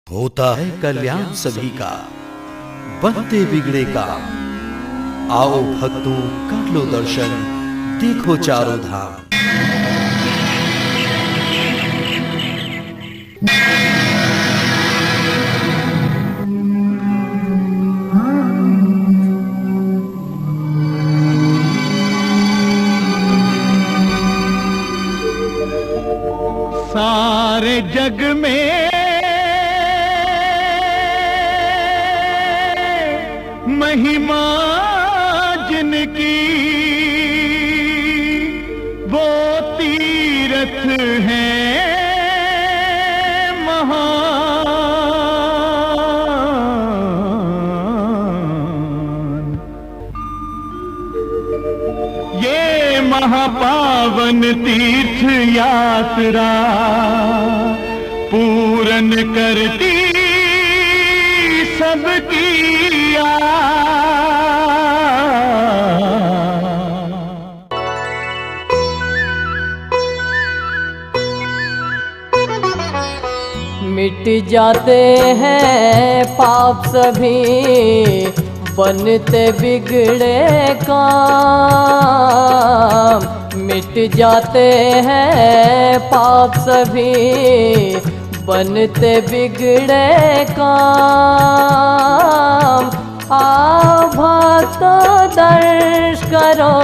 होता है कल्याण सभी का, बनते बिगड़े का। आओ भक्तों कर लो दर्शन, देखो चारों धाम। सारे जग में महिमा जिनकी, वो तीर्थ है महान। ये महापावन तीर्थ यात्रा पूरन करती सबकी मिट जाते हैं पाप सभी, बनते बिगड़े काम। मिट जाते हैं पाप सभी, बनते बिगड़े काम। आओ भक्तों दर्श करो,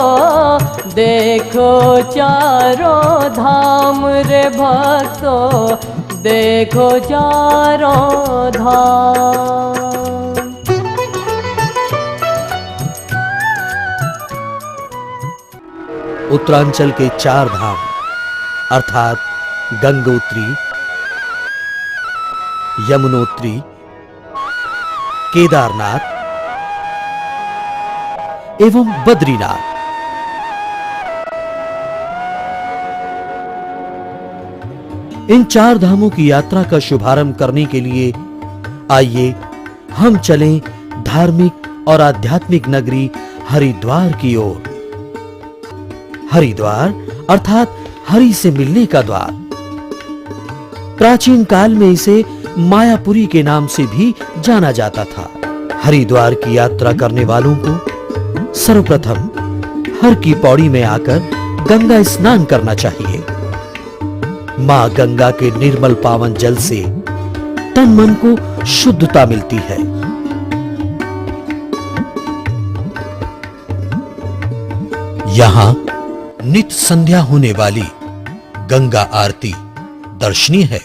देखो चारों धाम रे भक्तों, देखो चारों धाम। उत्तरांचल के 4 धाम अर्थात गंगोत्री, यमुनोत्री, केदारनाथ एवं बद्रीनाथ। इन 4 धामों की यात्रा का शुभारंभ करने के लिए आइए हम चलें धार्मिक और आध्यात्मिक नगरी हरिद्वार की ओर। हरिद्वार अर्थात हरि से मिलने का द्वार। प्राचीन काल में इसे मायापुरी के नाम से भी जाना जाता था। हरिद्वार की यात्रा करने वालों को सर्वप्रथम हर की पौड़ी में आकर गंगा स्नान करना चाहिए। मां गंगा के निर्मल पावन जल से तन मन को शुद्धता मिलती है। यहां नित्य संध्या होने वाली गंगा आरती दर्शनीय है।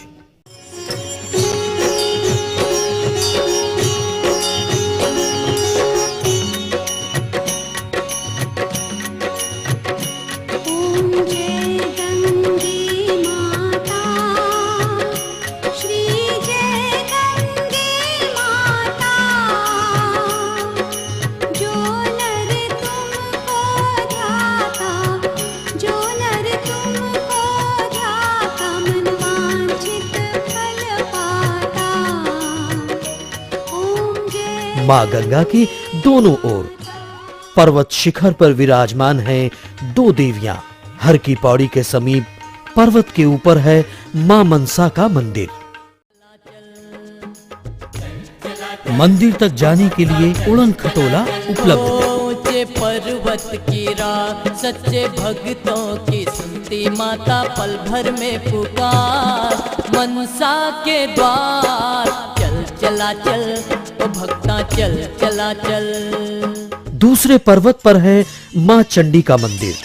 मां गंगा के दोनों ओर पर्वत शिखर पर विराजमान हैं 2 देवियां। हर की पौड़ी के समीप पर्वत के ऊपर है मां मनसा का मंदिर। मंदिर तक जाने के लिए उड़न खटोला उपलब्ध है। पर्वत की राह सच्चे भक्तों की सुनती माता, पल भर में पुकार मनसा के द्वार। चल चला चल ओ भक्ता, चल चला चल। दूसरे पर्वत पर है मां चंडी का मंदिर।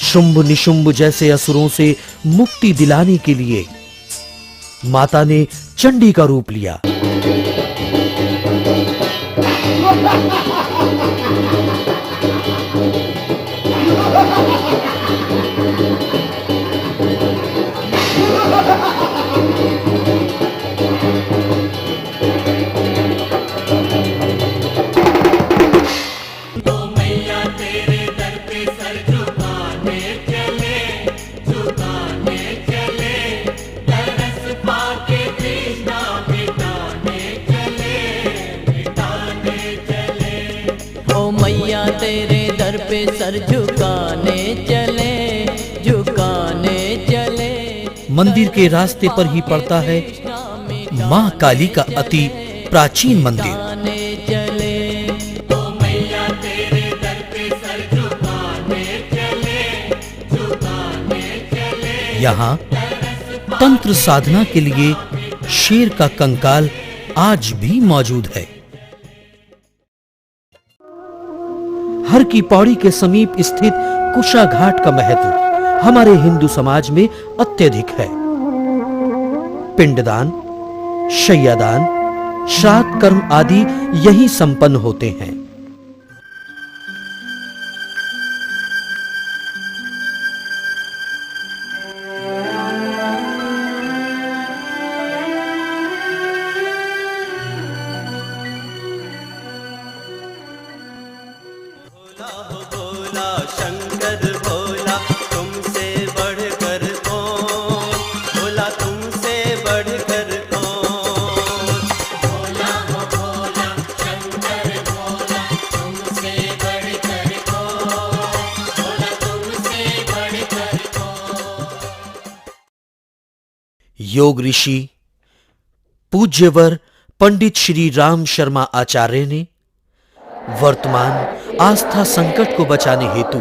शुंभ निशुंभ जैसे असुरों से मुक्ति दिलाने के लिए माता ने चंडी का रूप लिया। तेरे दर पे सर झुकाने चले, झुकाने चले। मंदिर के रास्ते पर ही पड़ता है मां काली का अति प्राचीन मंदिर। चले यहाँ तंत्र साधना के लिए शेर का कंकाल आज भी मौजूद है। हर की पौड़ी के समीप स्थित कुशा घाट का महत्व हमारे हिंदू समाज में अत्यधिक है। पिंडदान, शय्यादान, श्राद्ध कर्म आदि यही संपन्न होते हैं। भोला शंकर भोला तुमसे बढ़कर कौन, भोला तुमसे बढ़कर कौन। भोला हो भोला शंकर भोला तुमसे बढ़कर कौन, भोला तुमसे बढ़कर कौन। योग ऋषि पूज्यवर पंडित श्री राम शर्मा आचार्य ने वर्तमान आस्था संकट को बचाने हेतु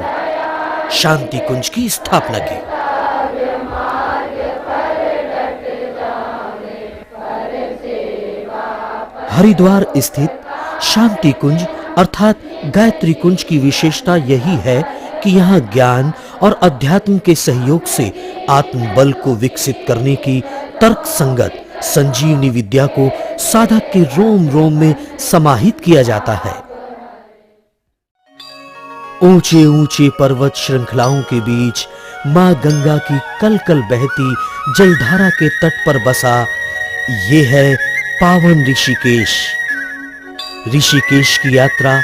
शांति कुंज की स्थापना की। हरिद्वार स्थित शांति कुंज अर्थात गायत्री कुंज की विशेषता यही है कि यहाँ ज्ञान और अध्यात्म के सहयोग से आत्मबल को विकसित करने की तर्क संगत संजीवनी विद्या को साधक के रोम रोम में समाहित किया जाता है। ऊंचे ऊंचे पर्वत श्रृंखलाओं के बीच मां गंगा की कलकल बहती जलधारा के तट पर बसा ये है पावन ऋषिकेश। ऋषिकेश की यात्रा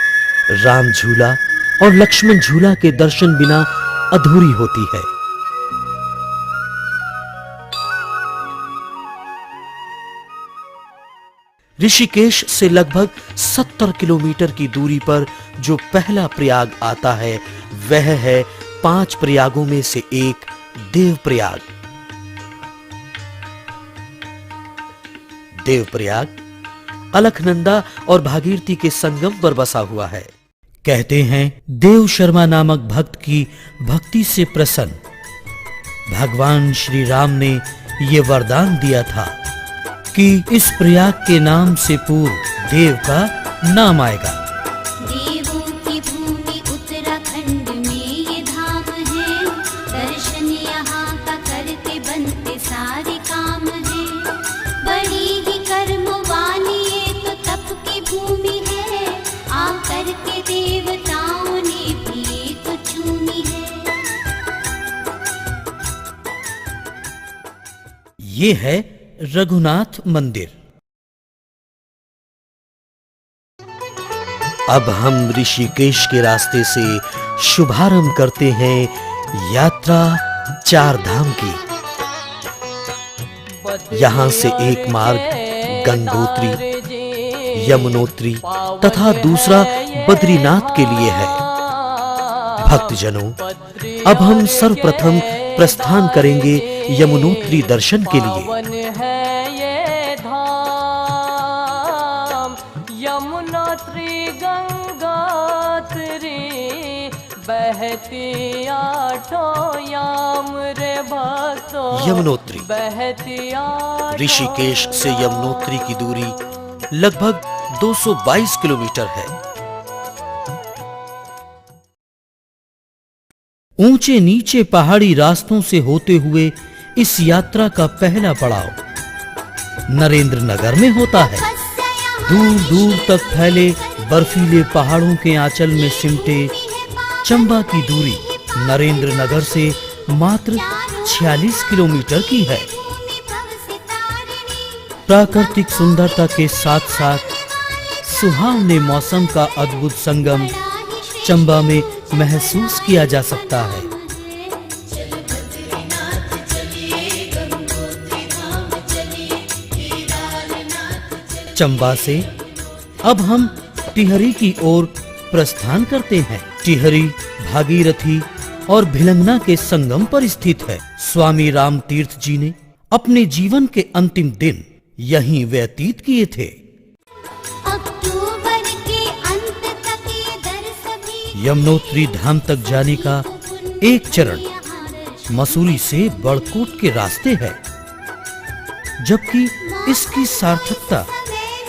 राम झूला और लक्ष्मण झूला के दर्शन बिना अधूरी होती है। ऋषिकेश से लगभग 70 किलोमीटर की दूरी पर जो पहला प्रयाग आता है वह है 5 प्रयागों में से एक देवप्रयाग। देवप्रयाग अलकनंदा और भागीरथी के संगम पर बसा हुआ है। कहते हैं देव शर्मा नामक भक्त की भक्ति से प्रसन्न भगवान श्री राम ने ये वरदान दिया था कि इस प्रयाग के नाम से पूर्व देव का नाम आएगा। देवों की भूमि उत्तराखंड में ये धाम है, दर्शन यहाँ का करके बनते सारे काम है। बड़ी ही कर्म वाली ये तो तप की भूमि है, आकर के देवताओं ने भी तो चूमी है। ये है रघुनाथ मंदिर। अब हम ऋषिकेश के रास्ते से शुभारंभ करते हैं यात्रा 4 धाम की। यहाँ से एक मार्ग गंगोत्री, यमुनोत्री तथा दूसरा बद्रीनाथ के लिए है। भक्तजनों, अब हम सर्वप्रथम प्रस्थान करेंगे यमुनोत्री दर्शन के लिए। है ये धाम यमुनोत्री गंगोत्री बहती आठों याम रे भक्तों। यमुनोत्री बहती आठों ऋषिकेश से यमुनोत्री की दूरी लगभग 222 किलोमीटर है। ऊंचे नीचे पहाड़ी रास्तों से होते हुए इस यात्रा का पहला पड़ाव नरेंद्र नगर में होता है। दूर दूर तक फैले बर्फीले पहाड़ों के आंचल में सिमटे चंबा की दूरी नरेंद्र नगर से मात्र 46 किलोमीटर की है। प्राकृतिक सुंदरता के साथ साथ सुहावने मौसम का अद्भुत संगम चंबा में महसूस किया जा सकता है। चंबा से अब हम टिहरी की ओर प्रस्थान करते हैं। टिहरी भागीरथी और भिलंगना के संगम पर स्थित है। स्वामी राम तीर्थ जी ने अपने जीवन के अंतिम दिन यहीं व्यतीत किए थे। अक्टूबर के अंत तक ये दर सभी यमुनोत्री धाम तक जाने का एक चरण मसूरी से बड़कोट के रास्ते है, जबकि इसकी सार्थकता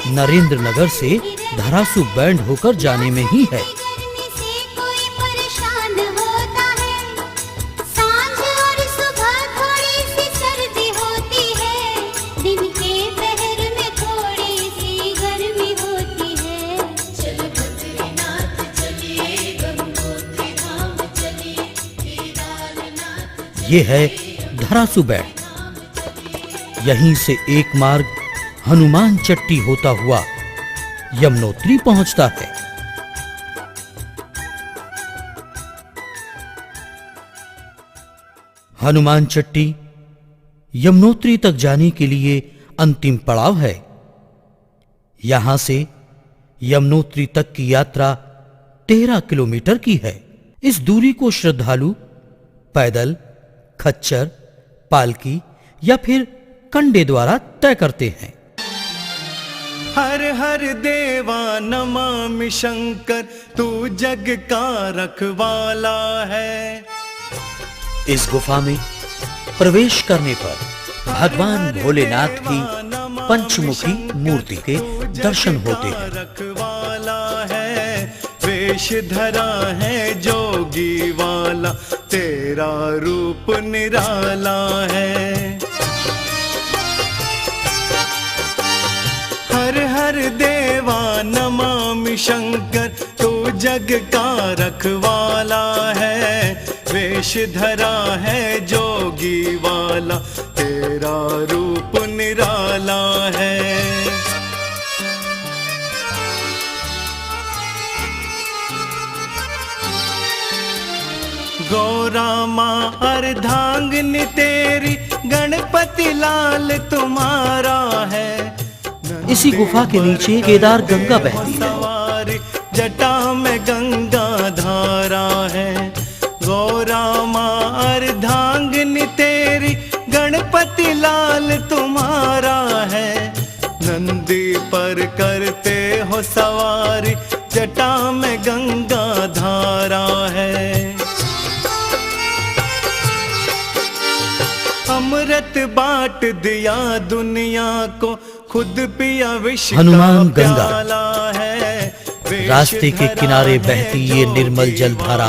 नरेंद्र नगर से धरासू बैंड होकर जाने में ही है। गर्मी से कोई परेशान होता है, सांझ और सुबह थोड़ी सी सर्दी होती है, दिन के पहर में थोड़ी सी गर्मी होती है। चल बद्रीनाथ चलिए, गंगोत्री धाम चलिए, केदारनाथ। ये है धरासू बैंड। यहीं से एक मार्ग हनुमान चट्टी होता हुआ यमुनोत्री पहुंचता है। हनुमान चट्टी यमुनोत्री तक जाने के लिए अंतिम पड़ाव है। यहां से यमुनोत्री तक की यात्रा 13 किलोमीटर की है। इस दूरी को श्रद्धालु पैदल, खच्चर, पालकी या फिर कंडे द्वारा तय करते हैं। हर हर देवा नमामि शंकर, तू जग का रखवाला है। इस गुफा में प्रवेश करने पर भगवान भोलेनाथ की पंचमुखी मूर्ति के दर्शन होते हैं। रखवाला है, वेश धरा है जोगी वाला, तेरा रूप निराला है। हर हर देवा नमामि शंकर, तू जग का रखवाला है, वेश धरा है जोगी वाला, तेरा रूप निराला है। गौरा माँ अर्धांगिनी तेरी, गणपति लाल तुम्हारा है। इसी गुफा के नीचे केदार गंगा बहती है। सवारी जटा में गंगा धारा है। गौरा माँ अर्धांगिनी तेरी, गणपति लाल तुम्हारा है। नंदी पर करते हो सवारी, जटा में गंगा धारा है। अमृत बांट दिया दुनिया को, खुद पिया विष का हनुमान गंगा। प्याला है। रास्ते के किनारे बहती ये निर्मल जलधारा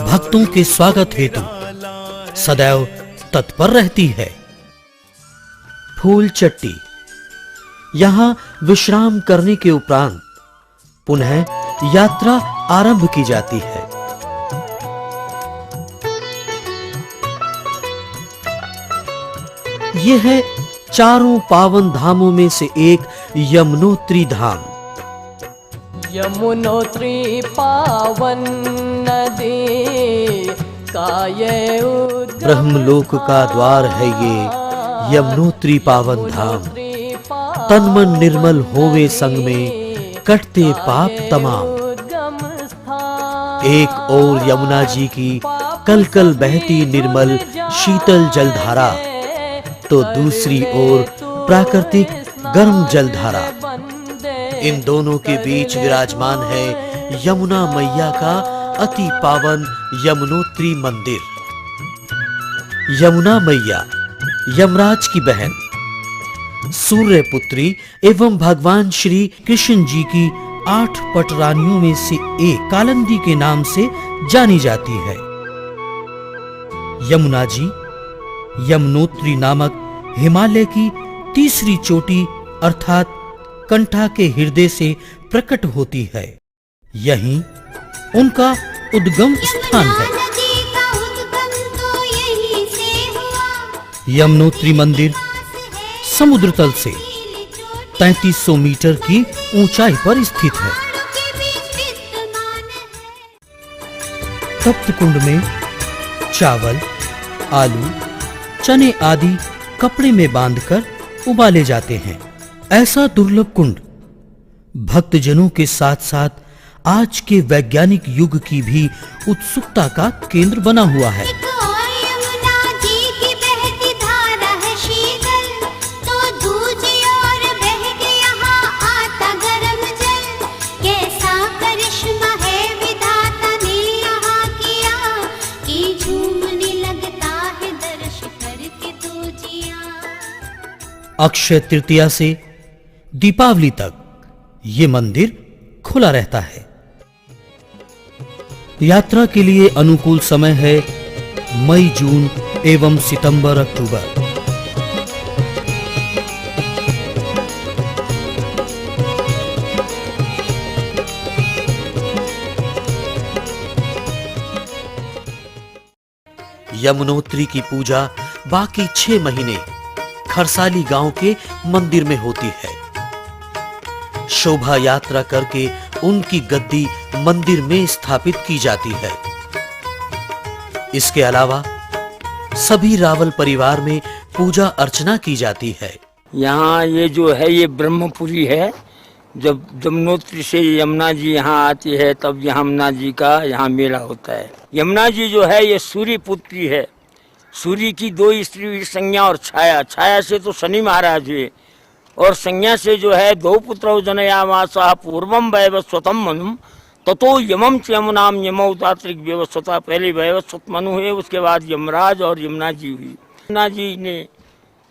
भक्तों के स्वागत हेतु सदैव तत्पर रहती है। फूल चट्टी। यहाँ विश्राम करने के उपरांत पुनः यात्रा आरंभ की जाती है। यह है चारों पावन धामों में से एक यमुनोत्री धाम। यमुनोत्री पावन नदी का ये उद्गम ब्रह्मलोक का द्वार है ये यमुनोत्री पावन धाम। तन मन निर्मल होवे संग में कटते पाप तमाम। एक और यमुना जी की कल कल बहती निर्मल शीतल जलधारा, तो दूसरी ओर प्राकृतिक गर्म जलधारा। इन दोनों के बीच विराजमान है यमुना मैया का अति पावन यमुनोत्री मंदिर। यमुना मैया यमराज की बहन, सूर्य पुत्री एवं भगवान श्री कृष्ण जी की 8 पटरानियों में से एक कालिंदी के नाम से जानी जाती है। यमुना जी यमुनोत्री नामक हिमालय की तीसरी चोटी अर्थात कंठा के हृदय से प्रकट होती है। यहीं उनका उद्गम स्थान है। नदी का उद्गम तो यहीं से हुआ। यमुनोत्री मंदिर समुद्र तल से 3300 मीटर की ऊंचाई पर स्थित है। तप्त कुंड में चावल, आलू, चने आदि कपड़े में बांधकर उबाले जाते हैं। ऐसा दुर्लभ कुंड भक्तजनों के साथ साथ आज के वैज्ञानिक युग की भी उत्सुकता का केंद्र बना हुआ है। एक और यमुना जी की बहती धारा है शीतल, तो दूज अक्षय तृतीया से दीपावली तक ये मंदिर खुला रहता है। यात्रा के लिए अनुकूल समय है मई, जून एवं सितंबर, अक्टूबर। यमुनोत्री की पूजा बाकी 6 महीने खरसाली गांव के मंदिर में होती है। शोभा यात्रा करके उनकी गद्दी मंदिर में स्थापित की जाती है। इसके अलावा सभी रावल परिवार में पूजा अर्चना की जाती है। यहाँ ये जो है ये ब्रह्मपुरी है। जब यमुनोत्री से यमुना जी यहाँ आती है तब यमुना जी का यहाँ मेला होता है। यमुना जी जो है ये सूर्य पुत्री है। सूर्य की 2 स्त्री संज्ञा और छाया। छाया से तो शनि महाराज हुए और संज्ञा से जो है 2 पुत्र जनयामासा पूर्वम वैवस्वतम मनुम ततो यमम च यमुनाम यमौतात्रिक व्यवस्था। पहले वैवस्वत मनु हुए, उसके बाद यमराज और यमुना जी हुई। यमुना जी ने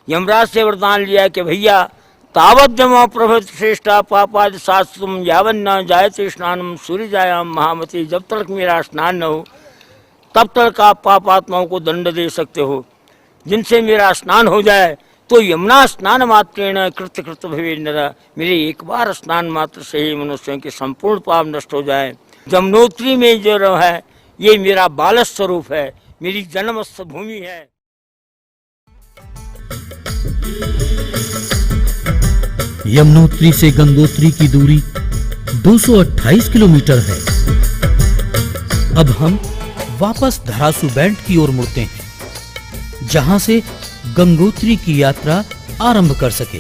यमराज से वरदान लिया कि भैया तावत जमा प्रभृत श्रेष्ठा पापाद शास्त्रम यावन न जायते स्नानम सूर्य जायाम महामती। जब तक मेरा स्नान न हो तब तक आप पापात्माओं को दंड दे सकते हो। जिनसे मेरा स्नान हो जाए तो यमुना स्नान मात्रेण कृत्य कृत भवे नर। मेरे एक बार स्नान मात्र से ही मनुष्यों के संपूर्ण पाप नष्ट हो जाए। यमुनोत्री में जो है ये मेरा बाल स्वरूप है, मेरी जन्मस्थ भूमि है। यमुनोत्री से गंगोत्री की दूरी 228 किलोमीटर है। अब हम वापस धरासू बैंड की ओर मुड़ते हैं, जहां से गंगोत्री की यात्रा आरंभ कर सके।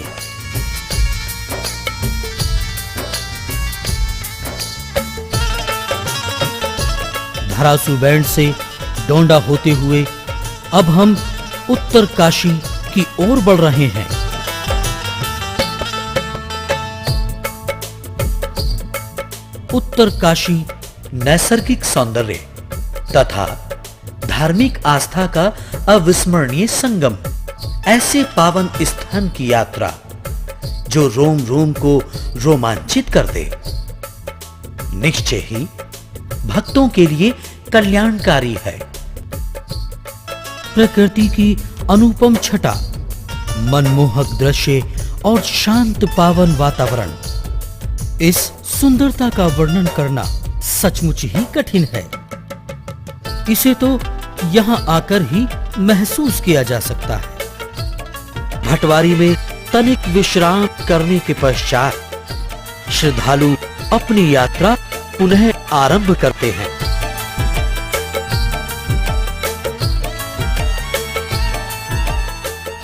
धरासू बैंड से डोंडा होते हुए अब हम उत्तर काशी की ओर बढ़ रहे हैं। उत्तर काशी नैसर्गिक सौंदर्य तथा धार्मिक आस्था का अविस्मरणीय संगम। ऐसे पावन स्थान की यात्रा जो रोम रोम को रोमांचित कर दे, निश्चय ही भक्तों के लिए कल्याणकारी है। प्रकृति की अनुपम छटा, मनमोहक दृश्य और शांत पावन वातावरण, इस सुंदरता का वर्णन करना सचमुच ही कठिन है। इसे तो यहां आकर ही महसूस किया जा सकता है। भटवारी में तनिक विश्राम करने के पश्चात श्रद्धालु अपनी यात्रा पुनः आरंभ करते हैं।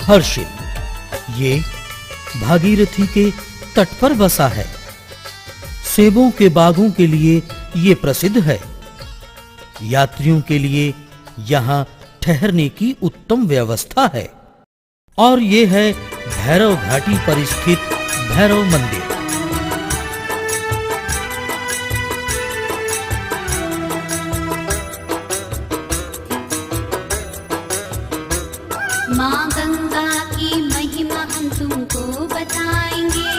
हर्षिल ये भागीरथी के तट पर बसा है। सेबों के बागों के लिए ये प्रसिद्ध है। यात्रियों के लिए यहाँ ठहरने की उत्तम व्यवस्था है। और ये है भैरव घाटी पर स्थित भैरव मंदिर। माँ गंगा की महिमा हम तुमको बताएंगे।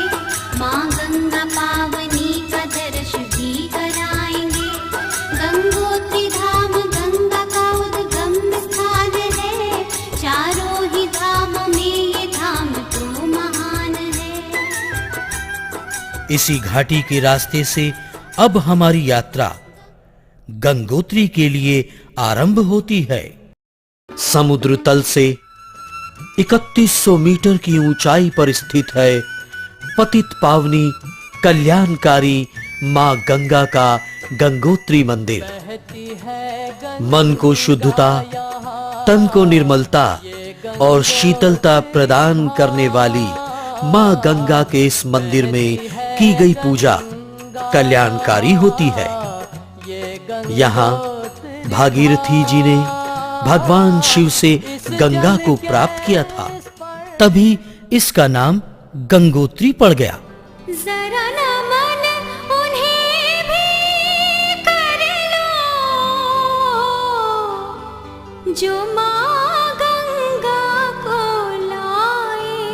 माँ गंगा पावनी का दर्श भी कराएंगे। गंगोत्री धाम गंगा का उद्गम स्थान है। चारों ही धामों में ये धाम तो महान है। इसी घाटी के रास्ते से अब हमारी यात्रा गंगोत्री के लिए आरंभ होती है। समुद्र तल से 3100 मीटर की ऊंचाई पर स्थित है पतित पावनी कल्याणकारी मां गंगा का गंगोत्री मंदिर। मन को शुद्धता, तन को निर्मलता और शीतलता प्रदान करने वाली मां गंगा के इस मंदिर में की गई पूजा कल्याणकारी होती है। यहाँ भागीरथी जी ने भगवान शिव से गंगा को प्राप्त किया था, तभी इसका नाम गंगोत्री पड़ गया। जरा नमन उन्हें भी कर लो जो माँ गंगा को लाए।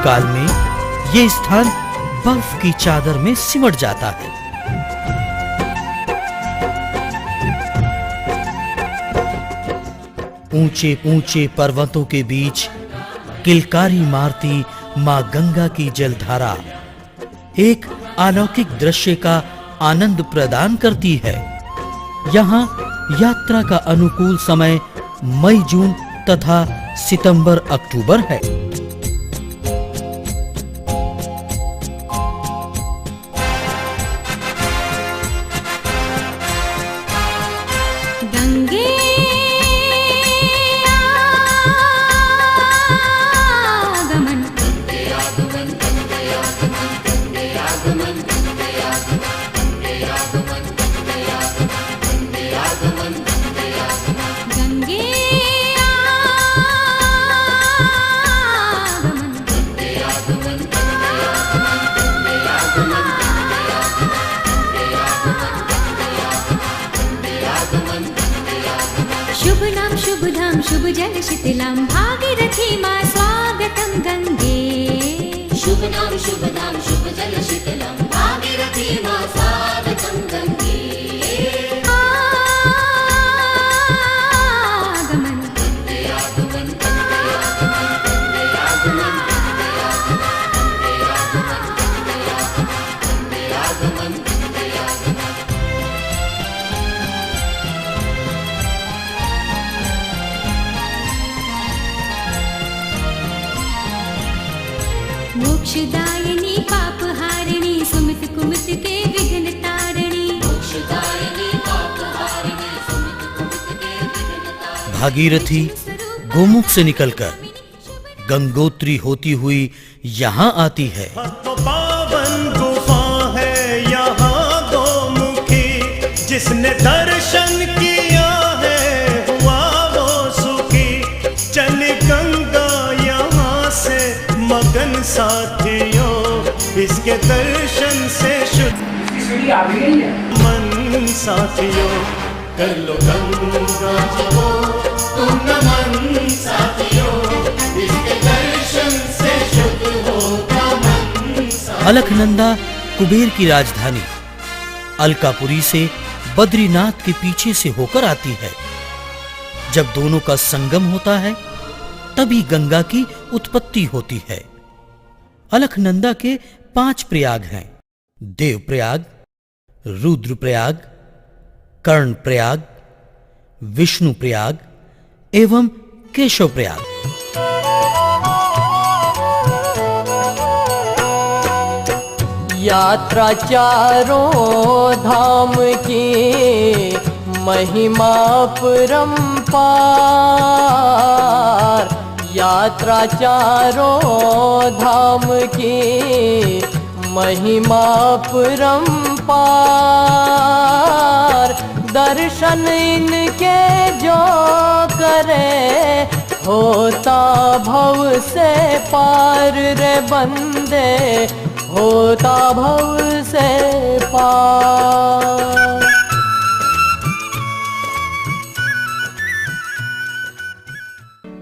काल में ये स्थान बर्फ की चादर में सिमट जाता है। ऊंचे ऊंचे पर्वतों के बीच किलकारी मारती मां गंगा की जलधारा एक अलौकिक दृश्य का आनंद प्रदान करती है। यहाँ यात्रा का अनुकूल समय मई जून तथा सितंबर अक्टूबर है। गंगे शुभ नाम शुभ धाम शुभ जल शीतलां भागीरथी मां स्वागतम गंगे। शुभ नाम शुभ धाम शुभ जल शीतलां भागीरथी मां स्वागतम गंगे। मोक्षदायिनी पापहारिणी सुमित कुमित के विघ्न तारिणी। मोक्षदायिनी पापहारिणी सुमित कुमित के विघ्न तारिणी। भागीरथी गोमुख से निकलकर गंगोत्री होती हुई यहाँ आती है। तो पावन गुफा है यहाँ गोमुखी, जिसने दर्शन किया है हुआ वो सुखी। चल गंगा यहाँ से मगन साथियों, इसके दर्शन से शुद्ध मन साथियों। कर लो गंगा जी को तुम नमन साथियों, इसके दर्शन से शुद्ध होगा मन साथियों। अलकनंदा कुबेर की राजधानी अलकापुरी से बद्रीनाथ के पीछे से होकर आती है। जब दोनों का संगम होता है तभी गंगा की उत्पत्ति होती है। अलकनंदा के 5 प्रयाग हैं: देवप्रयाग, रुद्रप्रयाग, कर्णप्रयाग, विष्णुप्रयाग एवं केशवप्रयाग। यात्रा चारों धाम की महिमा परंपार। यात्रा चारों धाम की महिमा परंपार। दर्शन इनके जो करे होता भव से पार रे बंदे, होता भव से पार।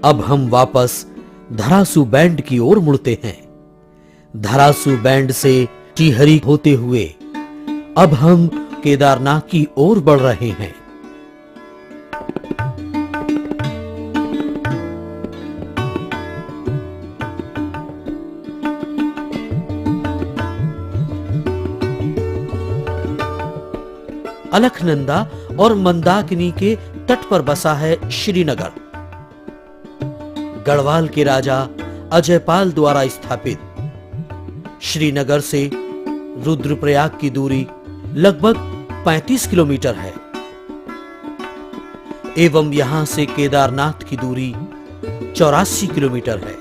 अब हम वापस धरासू बैंड की ओर मुड़ते हैं। धरासू बैंड से श्रीहरि होते हुए अब हम केदारनाथ की ओर बढ़ रहे हैं। अलकनंदा और मंदाकिनी के तट पर बसा है श्रीनगर। गढ़वाल के राजा अजयपाल द्वारा स्थापित श्रीनगर से रुद्रप्रयाग की दूरी लगभग 35 किलोमीटर है एवं यहां से केदारनाथ की दूरी 84 किलोमीटर है।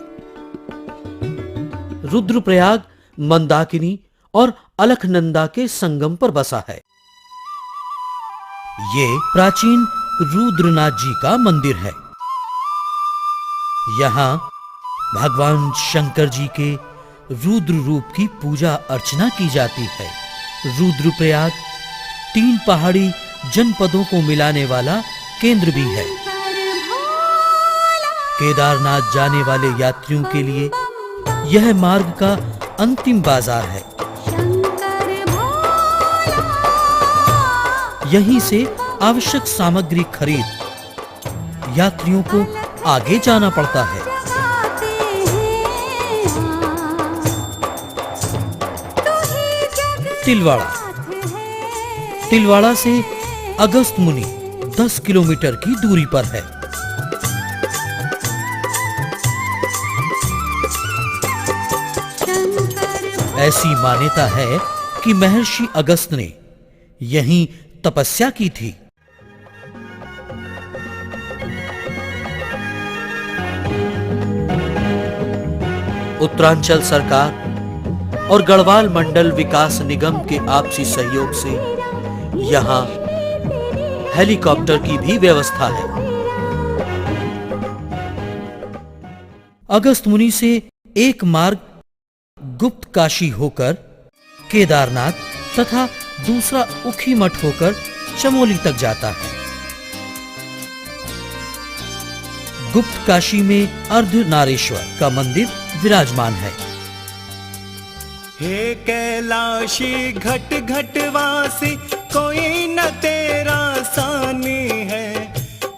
रुद्रप्रयाग मंदाकिनी और अलकनंदा के संगम पर बसा है। ये प्राचीन रुद्रनाथ जी का मंदिर है। यहाँ भगवान शंकर जी के रुद्र रूप की पूजा अर्चना की जाती है। रुद्रप्रयाग 3 पहाड़ी जनपदों को मिलाने वाला केंद्र भी है। केदारनाथ जाने वाले यात्रियों के लिए यह मार्ग का अंतिम बाजार है। यहीं से आवश्यक सामग्री खरीद यात्रियों को आगे जाना पड़ता है। तिलवाड़ा। तिलवाड़ा से अगस्त मुनि 10 किलोमीटर की दूरी पर है। ऐसी मान्यता है कि महर्षि अगस्त ने यहीं तपस्या की थी। उत्तरांचल सरकार और गढ़वाल मंडल विकास निगम के आपसी सहयोग से यहां हेलीकॉप्टर की भी व्यवस्था है। अगस्त मुनि से एक मार्ग गुप्त काशी होकर केदारनाथ तथा दूसरा उखी मठ होकर चमोली तक जाता है। गुप्त काशी में अर्धनारीश्वर का मंदिर विराजमान है। हे कैलाशी घट घट वासी कोई न तेरा सानी है।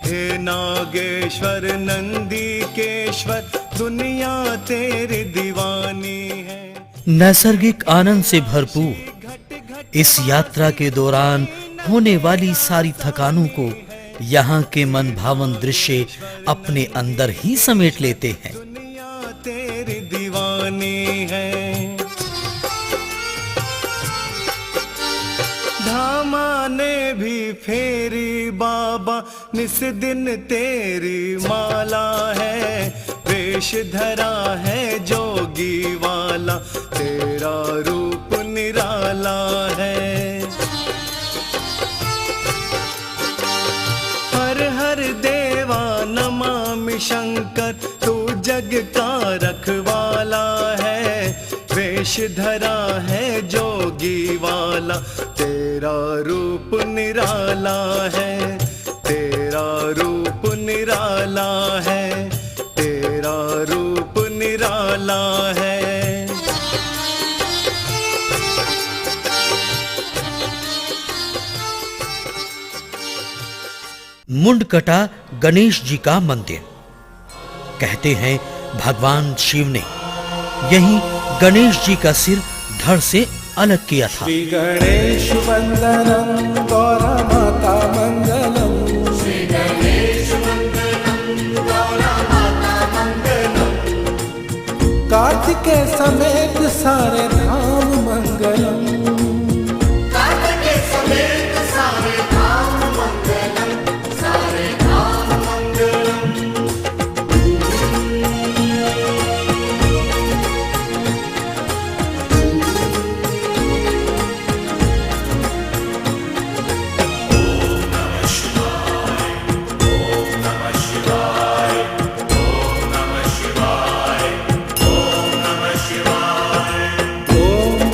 हे नागेश्वर नंदीकेश्वर दुनिया तेरी दीवानी है। नैसर्गिक आनंद से भरपूर इस यात्रा के दौरान होने वाली सारी थकानों को यहाँ के मन भावन दृश्य अपने अंदर ही समेट लेते हैं। दुनिया तेरी दीवानी है। धामा ने भी फेरी बाबा निस दिन तेरी माला है। वेश धरा है जोगी वाला तेरा रूप निराला है। हर हर देवा नमामि शंकर तू जग का रखवाला है। वेश धरा है जोगी वाला तेरा रूप निराला है। तेरा रूप निराला है। तेरा रूप निराला है। मुंडकटा गणेश जी का मंदिर। कहते हैं भगवान शिव ने यहीं गणेश जी का सिर धड़ से अलग किया था। श्री गणेश वंदनम गौरा माता मंगलम। श्री गणेश मंगलम गौरा माता मंगलम। कार्तिके समेत सारे धाम मंगलम। कार्तिके समेत सारे धाम मंगलम। सारे धाम मंगलम।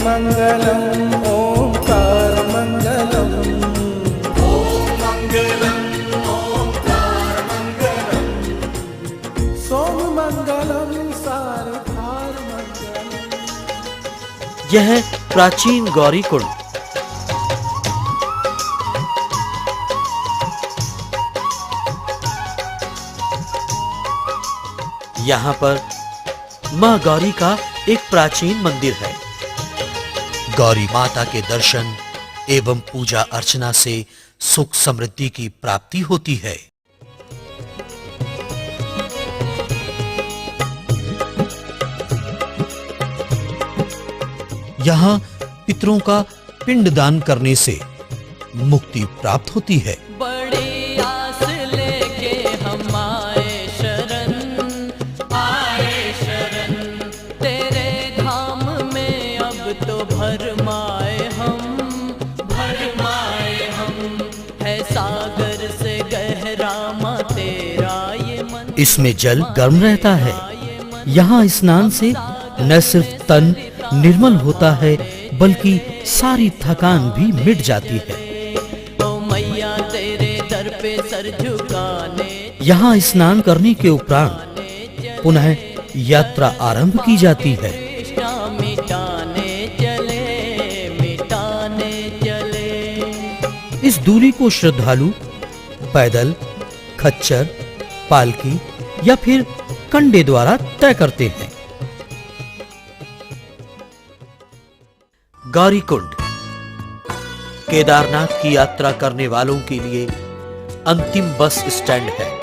मंगलम ओंकार मंगलम। ओम मंगलम ओंकार मंगलम। सोम मंगलम सारधार मंगलम। यह प्राचीन गौरी कुंड। यहाँ पर मां गौरी का एक प्राचीन मंदिर है। गौरी माता के दर्शन एवं पूजा अर्चना से सुख समृद्धि की प्राप्ति होती है। यहाँ पितरों का पिंडदान करने से मुक्ति प्राप्त होती है। बड़ी आस लेके हम आए शरण तेरे धाम में अब तो भरमाए हम है सागर से गहरा मा तेरा ये मन। इसमें जल गर्म रहता है। यहाँ स्नान से न सिर्फ तन निर्मल होता है बल्कि सारी थकान भी मिट जाती है। ओ मैया तेरे दर पे सर झुकाने यहाँ स्नान करने के उपरांत पुनः यात्रा आरंभ की जाती है। तृष्णा मिटाने चले। इस दूरी को श्रद्धालु पैदल, खच्चर, पालकी या फिर कंडे द्वारा तय करते हैं। गौरीकुंड केदारनाथ की यात्रा करने वालों के लिए अंतिम बस स्टैंड है।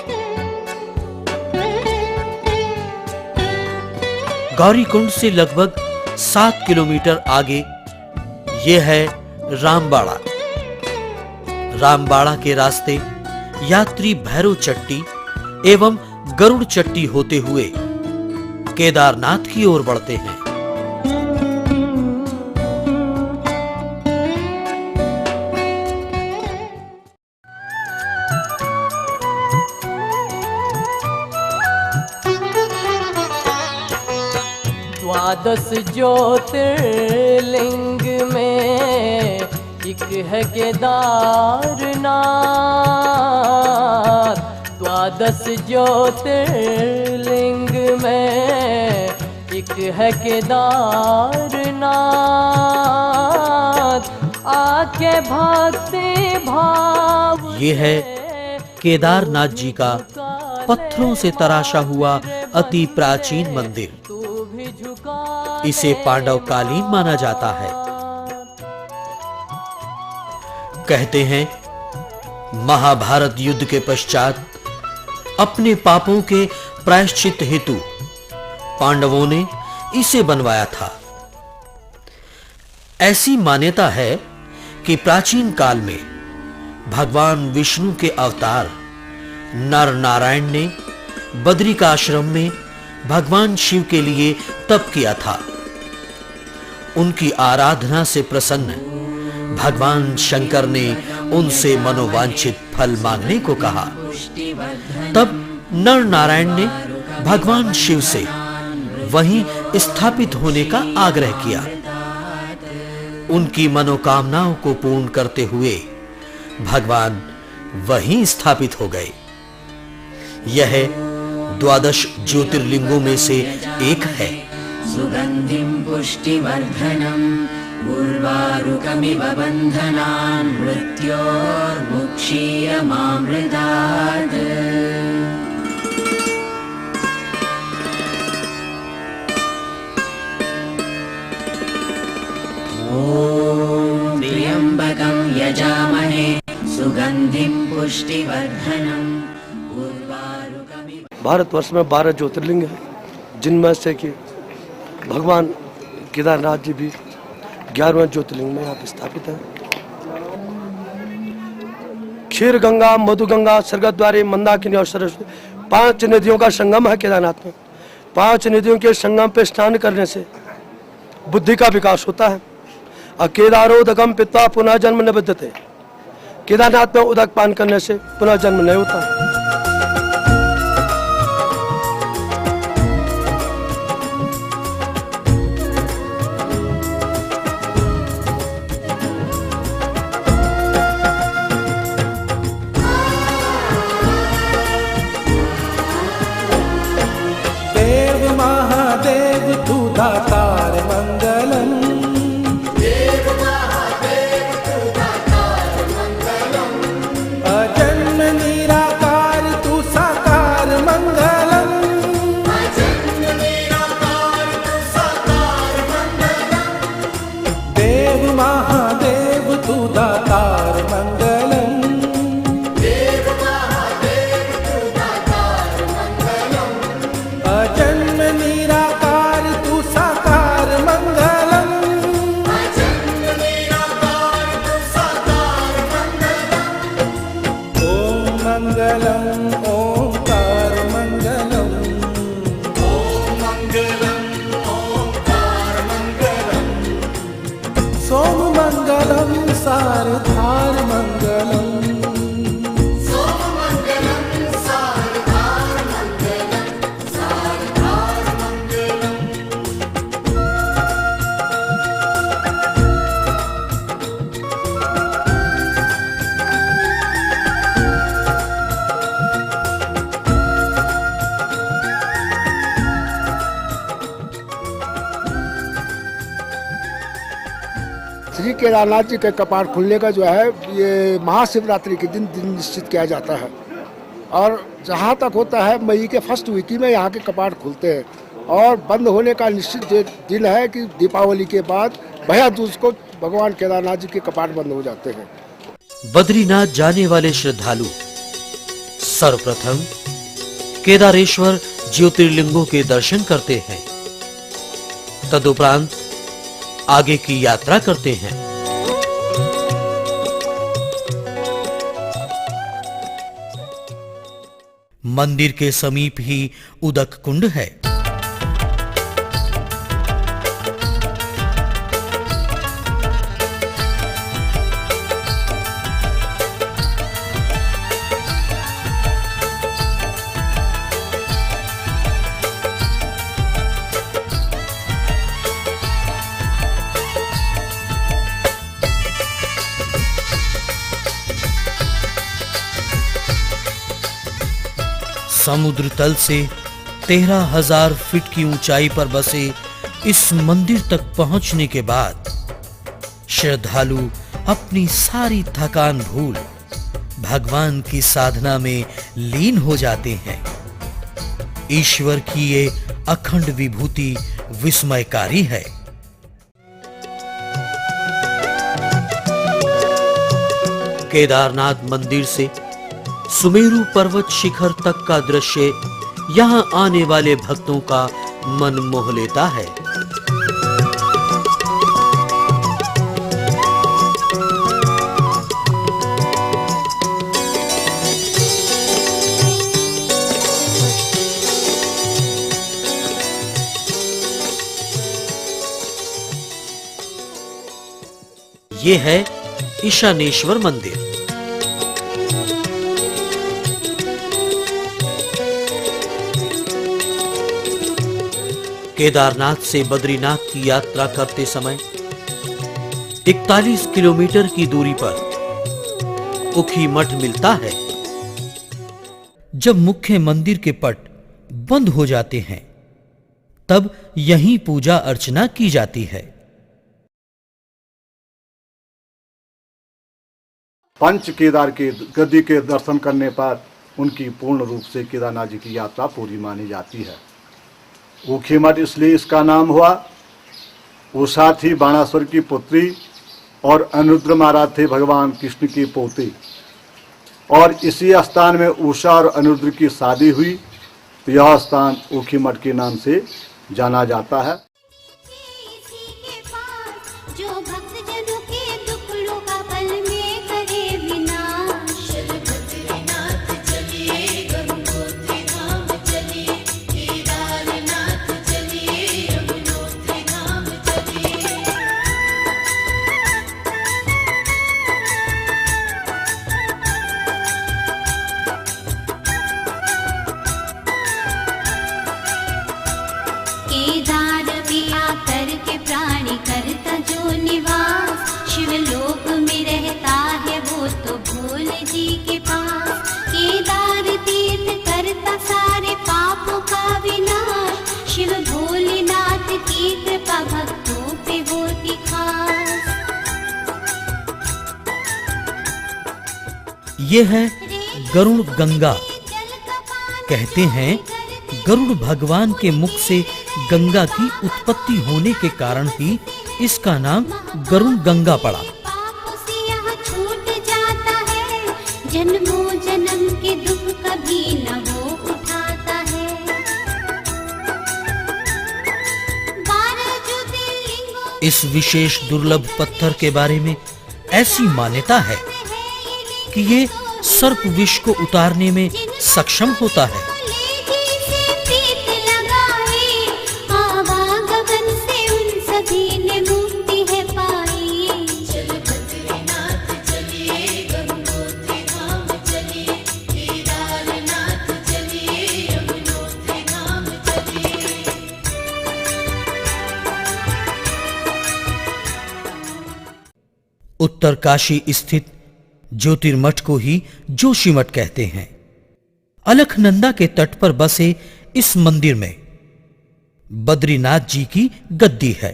गौरीकुंड से लगभग 7 किलोमीटर आगे यह है रामबाड़ा। रामबाड़ा के रास्ते यात्री भैरव चट्टी एवं गरुड़ चट्टी होते हुए केदारनाथ की ओर बढ़ते हैं। द्वादश ज्योतिर्लिंग में एक है केदारनाथ। द्वादश ज्योतिर्लिंग में एक है केदारनाथ। आके भक्ति भाव ये है केदारनाथ जी का पत्थरों से तराशा हुआ अति प्राचीन मंदिर। इसे पांडवकालीन माना जाता है। कहते हैं महाभारत युद्ध के पश्चात अपने पापों के प्रायश्चित हेतु पांडवों ने इसे बनवाया था। ऐसी मान्यता है कि प्राचीन काल में भगवान विष्णु के अवतार नर नारायण ने बद्रिकाश्रम में भगवान शिव के लिए तप किया था। उनकी आराधना से प्रसन्न भगवान शंकर ने उनसे मनोवांछित फल मांगने को कहा। तब नर नारायण ने भगवान शिव से वहीं स्थापित होने का आग्रह किया। उनकी मनोकामनाओं को पूर्ण करते हुए भगवान वहीं स्थापित हो गए। यह द्वादश ज्योतिर्लिंगों में से एक है। सुगंधिं पुष्टिवर्धनम् उर्वारुकमिव बन्धनान् मृत्योर्मुक्षीयमामृतात्। ॐ त्र्यम्बकं यजामहे सुगंधिं पुष्टिवर्धनम्। भारतवर्ष में 12 ज्योतिर्लिंग है, जिनमें से कि भगवान केदारनाथ जी भी 11वें ज्योतिर्लिंग में यहाँ पे स्थापित है। क्षीर गंगा, मधु गंगा, सरगद्वारी, मंदाकिनी और सरस्वती 5 नदियों का संगम है केदारनाथ में। 5 नदियों के संगम पे स्नान करने से बुद्धि का विकास होता है। केदारोदकम पित्वा पुनः जन्म न बद्धते। केदारनाथ में उदक पान करने से पुनः जन्म नहीं होता। देव महादेव तू दातार मंगलम। देव महादेव तू दातार मंगलम। अजन्म निराकार श्री केदारनाथ जी के कपाट खुलने का जो है ये महाशिवरात्रि के दिन निश्चित किया जाता है और जहाँ तक होता है मई के फर्स्ट वीक में यहाँ के कपाट खुलते हैं और बंद होने का निश्चित दिन है कि दीपावली के बाद भैया दूज को भगवान केदारनाथ जी के कपाट बंद हो जाते हैं। बद्रीनाथ जाने वाले श्रद्धालु सर्वप्रथम केदारेश्वर ज्योतिर्लिंगों के दर्शन करते हैं, तदुपरांत आगे की यात्रा करते हैं। मंदिर के समीप ही उदक कुंड है। समुद्र तल से 13,000 फीट की ऊंचाई पर बसे इस मंदिर तक पहुंचने के बाद श्रद्धालु अपनी सारी थकान भूल भगवान की साधना में लीन हो जाते हैं। ईश्वर की ये अखंड विभूति विस्मयकारी है। केदारनाथ मंदिर से सुमेरु पर्वत शिखर तक का दृश्य यहाँ आने वाले भक्तों का मन मोह लेता है। ये है ईशानेश्वर मंदिर। केदारनाथ से बद्रीनाथ की यात्रा करते समय 41 किलोमीटर की दूरी पर उखी मठ मिलता है। जब मुख्य मंदिर के पट बंद हो जाते हैं तब यहीं पूजा अर्चना की जाती है। पंच केदार के गद्दी के दर्शन करने पर उनकी पूर्ण रूप से केदारनाथ जी की यात्रा पूरी मानी जाती है। ऊखी मठ इसलिए इसका नाम हुआ, उषा थी बाणासुर की पुत्री और अनिरुद्ध महाराज थे भगवान कृष्ण की पोती और इसी स्थान में उषा और अनिरुद्ध की शादी हुई, तो यह स्थान ऊखी मठ के नाम से जाना जाता है। केदार में आकर के प्राणी करता जो निवास, शिवलोक में रहता है वो तो भोले जी के पास। केदार तीर्थ करता सारे पापों का विनाश, शिव भोलेनाथ की कृपा भक्तों पे होती खास। ये है गरुड़ गंगा। कहते हैं गरुड़ भगवान के मुख से गंगा की उत्पत्ति होने के कारण ही इसका नाम गरुड़ गंगा पड़ा। पापों से यह छूट जाता है, जन्मों जन्म के दुख कभी न वो उठाता है। 12 ज्योतिर्लिंगों इस विशेष दुर्लभ पत्थर के बारे में ऐसी मान्यता है कि ये सर्प विष को उतारने में सक्षम होता है। उत्तर काशी स्थित ज्योतिर्मठ को ही जोशीमठ कहते हैं। अलखनंदा के तट पर बसे इस मंदिर में बद्रीनाथ जी की गद्दी है।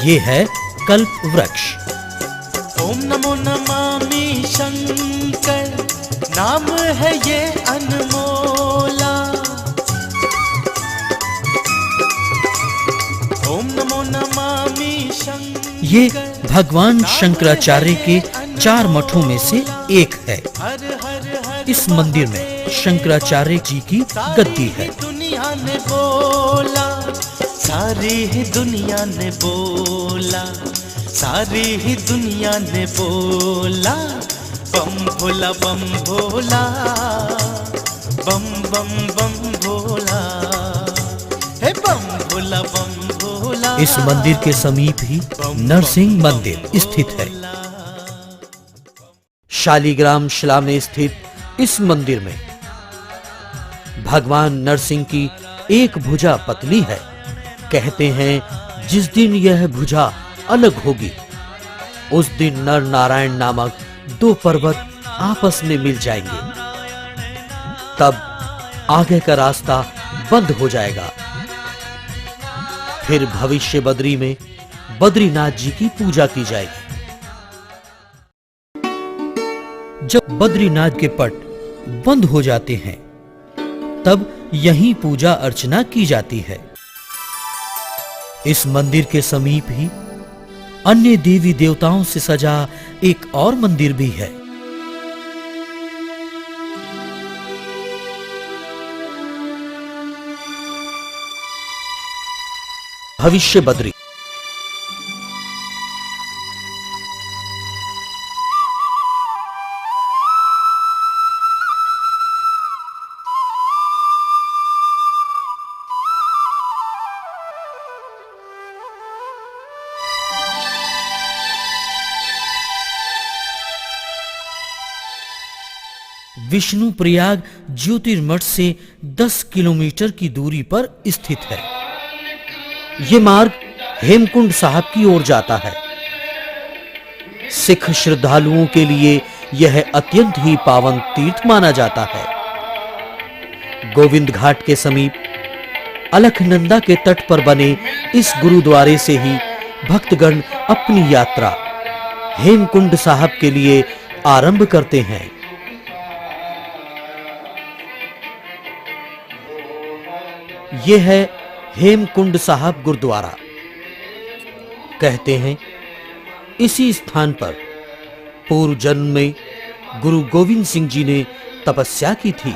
ये है कल्प वृक्ष। ओम नमो नमामि शंकर, नाम है ये अनमोला। ओम नमो नमामि शंकर, ये भगवान शंकराचार्य के 4 मठों में से एक है। इस मंदिर में शंकराचार्य जी की गद्दी है। दुनिया ने बोला, सारी ही दुनिया ने बोला, सारी ही दुनिया ने बोला, बम भोला बम भोला, बम बम बम भोला, हे बम भोला बम भोला। इस मंदिर के समीप ही नरसिंह मंदिर स्थित है। शालीग्राम शिला में स्थित इस मंदिर में भगवान नरसिंह की एक भुजा पतली है। कहते हैं जिस दिन यह भुजा अलग होगी उस दिन नर नारायण नामक 2 पर्वत आपस में मिल जाएंगे, तब आगे का रास्ता बंद हो जाएगा। फिर भविष्य बद्री में बद्रीनाथ जी की पूजा की जाएगी। जब बद्रीनाथ के पट बंद हो जाते हैं तब यहीं पूजा अर्चना की जाती है। इस मंदिर के समीप ही अन्य देवी देवताओं से सजा एक और मंदिर भी है। भविष्य बद्री। विष्णु प्रयाग ज्योतिर्मठ से 10 किलोमीटर की दूरी पर स्थित है। यह मार्ग हेमकुंड साहब की ओर जाता है। सिख श्रद्धालुओं के लिए यह अत्यंत ही पावन तीर्थ माना जाता है। गोविंद घाट के समीप अलखनंदा के तट पर बने इस गुरुद्वारे से ही भक्तगण अपनी यात्रा हेमकुंड साहब के लिए आरंभ करते हैं। यह है हेमकुंड साहब गुरुद्वारा। कहते हैं इसी स्थान पर पूर्व जन्म में गुरु गोविंद सिंह जी ने तपस्या की थी।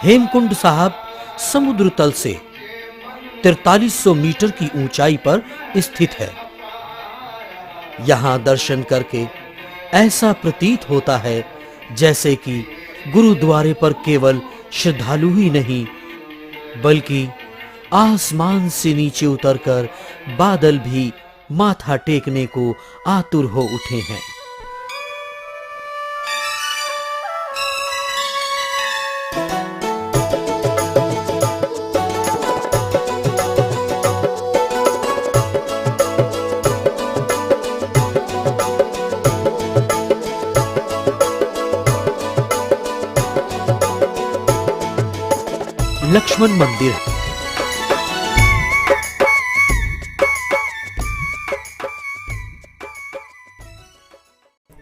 हेमकुंड साहब समुद्र तल से 4300 मीटर की ऊंचाई पर स्थित है। यहां दर्शन करके ऐसा प्रतीत होता है जैसे कि गुरुद्वारे पर केवल श्रद्धालु ही नहीं बल्कि आसमान से नीचे उतरकर बादल भी माथा टेकने को आतुर हो उठे हैं। लक्ष्मण मंदिर है।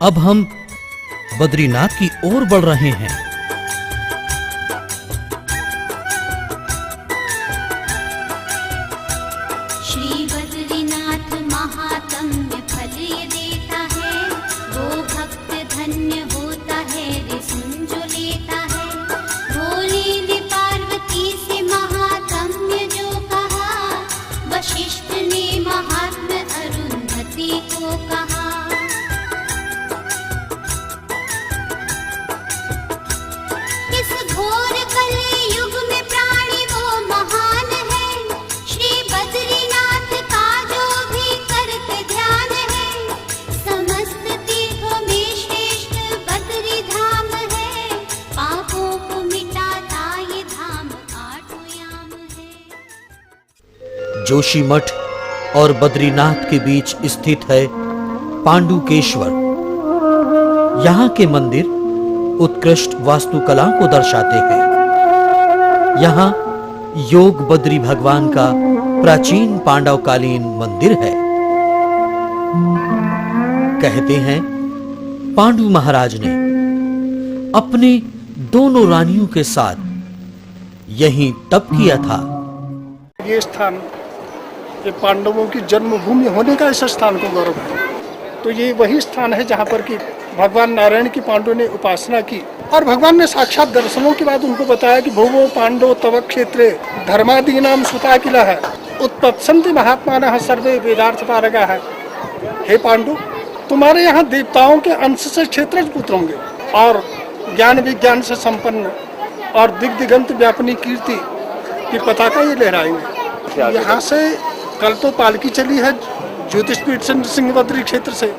अब हम बद्रीनाथ की ओर बढ़ रहे हैं। श्री बद्रीनाथ महात्म्य फल ये देता है, वो भक्त धन्य होता है रे सुन जो लेता है। भोले ने पार्वती से महात्म्य जो कहा, वशिष्ठ ने महात्म्य अरुंधति को कहा। इस घोर कलयुग में प्राणी वो महान है, श्री बद्रीनाथ का जो भी करते ध्यान है। समस्त तीर्थों में श्रेष्ठ बद्री धाम है, पापों को मिटाता ये धाम आठों याम है। जोशी मठ और बद्रीनाथ के बीच स्थित है पांडुकेश्वर। यहाँ के मंदिर उत्कृष्ट वास्तुकला को दर्शाते हैं। यहाँ योग बद्री भगवान का प्राचीन पांडवकालीन मंदिर है। कहते हैं पांडु महाराज ने अपने दोनों रानियों के साथ यहीं तप किया था। ये स्थान, ये पांडवों की जन्मभूमि होने का इस स्थान को गौरव है। तो ये वही स्थान है जहाँ पर कि भगवान नारायण की पांडवों ने उपासना की और भगवान ने साक्षात दर्शनों के बाद उनको बताया कि भुवो पांडव तव क्षेत्रे धर्मादीनाम सुता किला है उत्पत्सन्ति महात्मानः सर्वे वेदार्थ पारगा है। हे पांडु, तुम्हारे यहाँ देवताओं के अंश से क्षेत्रज पुत्र होंगे और ज्ञान विज्ञान से संपन्न और दिग दिगंत व्यापनी कीर्ति की पताका ये लहराएंगे। यहाँ से कल तो पालकी चली है ज्योतिषपीठ से सिंहबद्री क्षेत्र से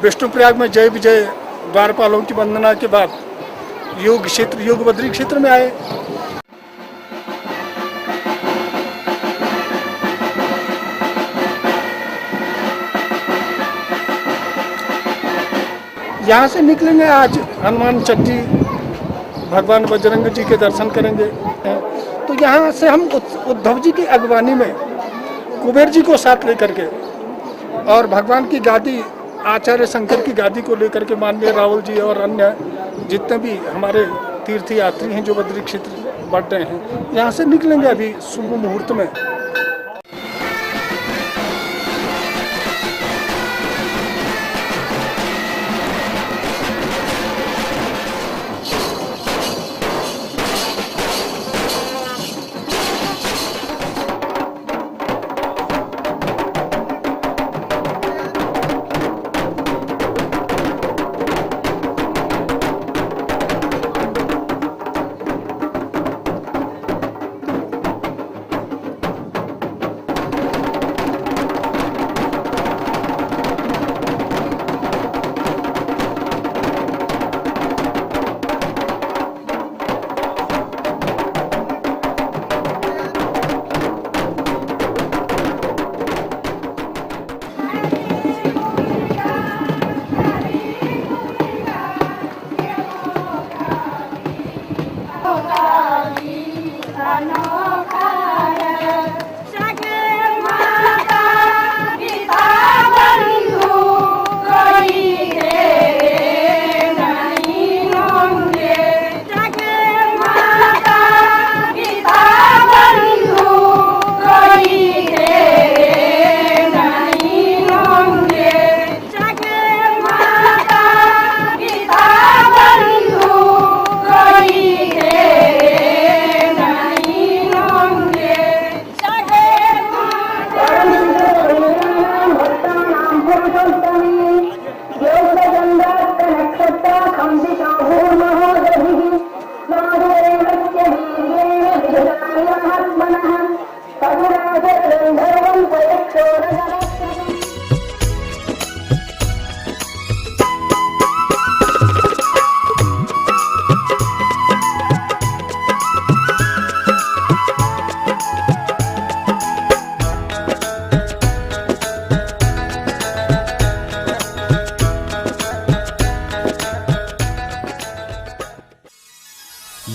विष्णुप्रयाग में जय विजय द्वारपालों की वंदना के बाद योग क्षेत्र योगबद्री क्षेत्र में आए। यहाँ से निकलेंगे आज हनुमान चट्टी, भगवान बजरंग जी के दर्शन करेंगे। तो यहाँ से हम उद्धव जी की अगवानी में कुबेर जी को साथ लेकर के और भगवान की गादी आचार्य शंकर की गादी को लेकर के माननीय राहुल जी और अन्य जितने भी हमारे तीर्थ यात्री हैं जो बद्री क्षेत्र बढ़ रहे हैं, यहाँ से निकलेंगे अभी शुभ मुहूर्त में।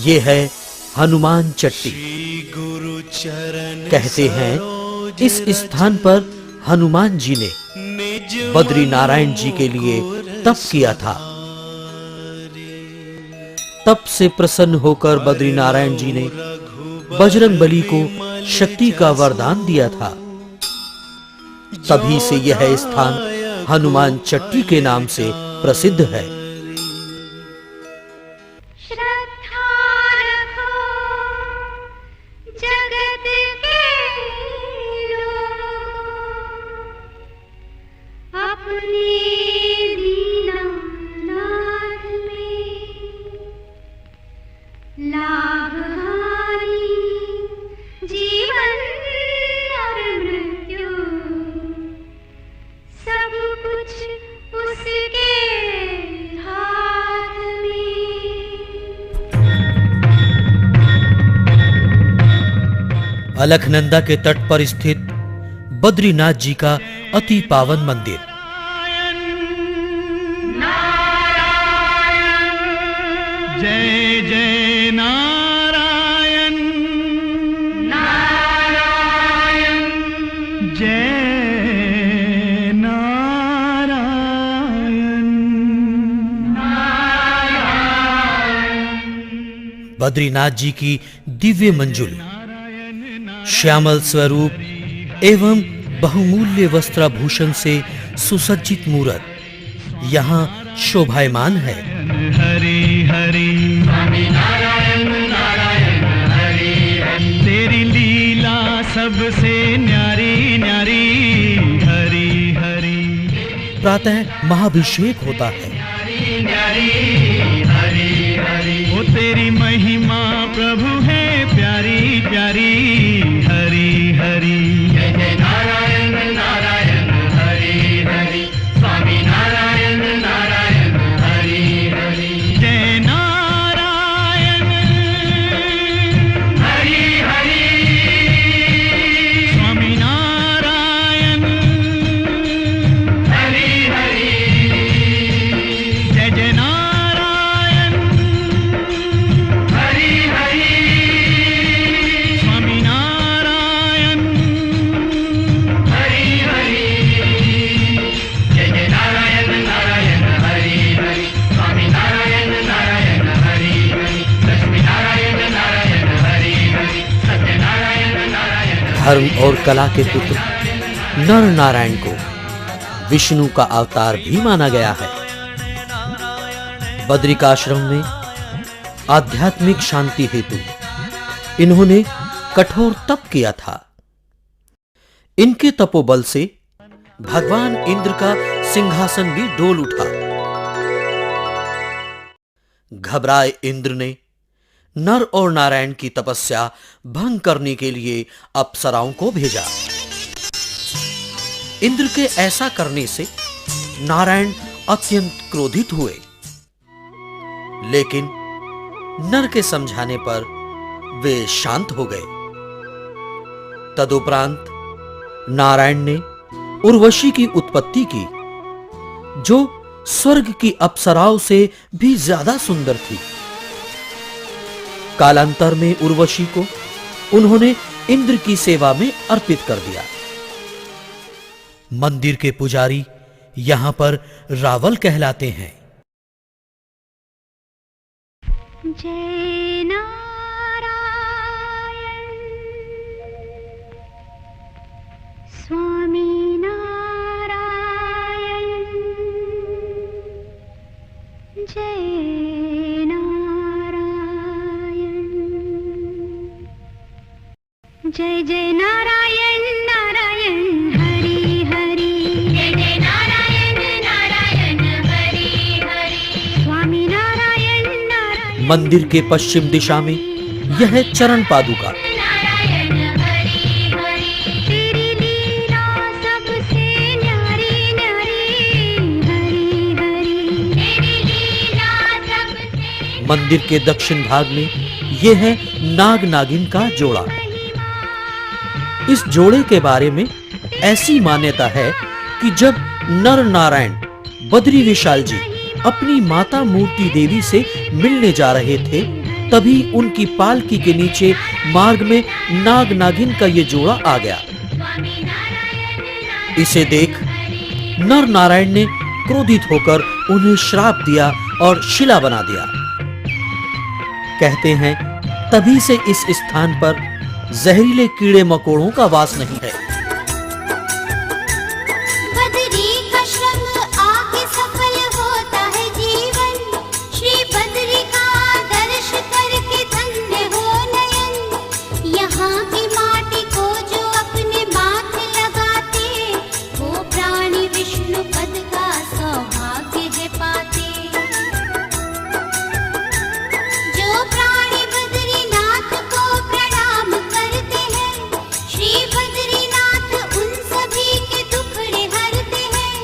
ये है हनुमान चट्टी। कहते हैं इस स्थान पर हनुमान जी ने बद्री नारायण जी के लिए तप किया था। तप से प्रसन्न होकर बद्री नारायण जी ने बजरंग बली को शक्ति का वरदान दिया था। तभी से यह स्थान हनुमान चट्टी के नाम से प्रसिद्ध है। अलकनंदा के तट पर स्थित बद्रीनाथ जी का अति पावन मंदिर। जय जय नारायण नारायण बद्रीनाथ जी की दिव्य मंजुल, श्यामल स्वरूप एवं बहुमूल्य वस्त्राभूषण से सुसज्जित मूरत यहाँ शोभायमान है। हरि हरि स्वामी नारायण नारायण हरि हरि, तेरी लीला सबसे न्यारी न्यारी हरि हरि। प्रातः महाभिषेक होता है। न्यारी हरि हरि, वो तेरी महिमा प्रभु है प्यारी प्यारी हरि हरि। जय जय नारायण नारायण हरि हरि, स्वामी नारायण नारायण हरि हरि। जय नारायण हरि हरि, स्वामी नारायण हरि हरि। जय जय नारायण हरि हरि, स्वामी नारायण हरि हरि। जय जय नारायण नारायण हरि हरि, स्वामी नारायण नारायण हरि हरि। लक्ष्मी नारायण नारायण हरि हरि, सत्य नारायण नारायण। धर्म और कला के पुत्र नर नारायण को विष्णु का अवतार भी माना गया है। बद्रिकाश्रम में आध्यात्मिक शांति हेतु इन्होंने कठोर तप किया था। इनके तपोबल से भगवान इंद्र का सिंहासन भी डोल उठा। घबराए इंद्र ने नर और नारायण की तपस्या भंग करने के लिए अप्सराओं को भेजा। इंद्र के ऐसा करने से नारायण अत्यंत क्रोधित हुए, लेकिन नर के समझाने पर वे शांत हो गए। तदुपरांत नारायण ने उर्वशी की उत्पत्ति की, जो स्वर्ग की अप्सराओं से भी ज्यादा सुंदर थी। कालांतर में उर्वशी को उन्होंने इंद्र की सेवा में अर्पित कर दिया। मंदिर के पुजारी यहां पर रावल कहलाते हैं। जय नारायण स्वामी नारायण, जय नारायण। जय जय नारायण नारायण हरि हरि, जय जय नारायण नारायण हरि हरि, स्वामी नारायण नारायण। मंदिर के पश्चिम दिशा में यह है चरण पादुका। नारायण हरि हरि, तेरी लीला सबसे न्यारी न्यारी हरि हरि, तेरी लीला सबसे। मंदिर के दक्षिण भाग में यह है नाग नागिन का जोड़ा। इस जोड़े के बारे में ऐसी मान्यता है कि जब नर नारायण बद्री विशाल जी अपनी माता मूर्ति देवी से मिलने जा रहे थे, तभी उनकी पालकी के नीचे मार्ग में नाग नागिन का ये जोड़ा आ गया। इसे देख नर नारायण ने क्रोधित होकर उन्हें श्राप दिया और शिला बना दिया। कहते हैं तभी से इस स्थान पर जहरीले कीड़े मकोड़ों का वास नहीं है। बद्री का श्रम आके सफल होता है जीवन, श्री बद्री का दर्श करके धन्य हो नयन। यहाँ की माटी को जो अपने माथे लगाते, वो प्राणी विष्णु पद का सौभाग्य है पाते। जो प्राणी बद्रीनाथ को प्रणाम करते हैं, श्री बद्रीनाथ उन सभी के दुखड़े हरते हैं।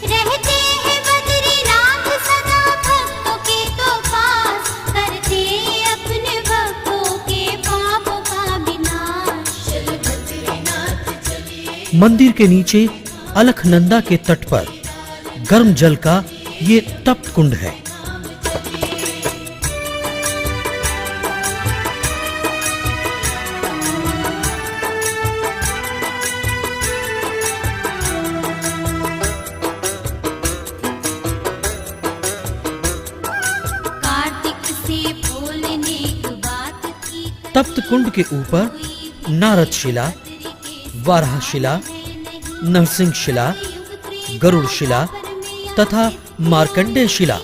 रहते हैं बद्रीनाथ सदा भक्तों के तो पास, करते अपने भक्तों के पापों का विनाश। चल बद्रीनाथ चलिए। मंदिर के नीचे अलखनंदा के तट पर गर्म जल का ये तप्त कुंड है। कार्तिक से बोलने के बाद तप्त कुंड के ऊपर नारद शिला, वाराह शिला, नरसिंह शिला, गरुड़ शिला तथा मार्कंडेय शिला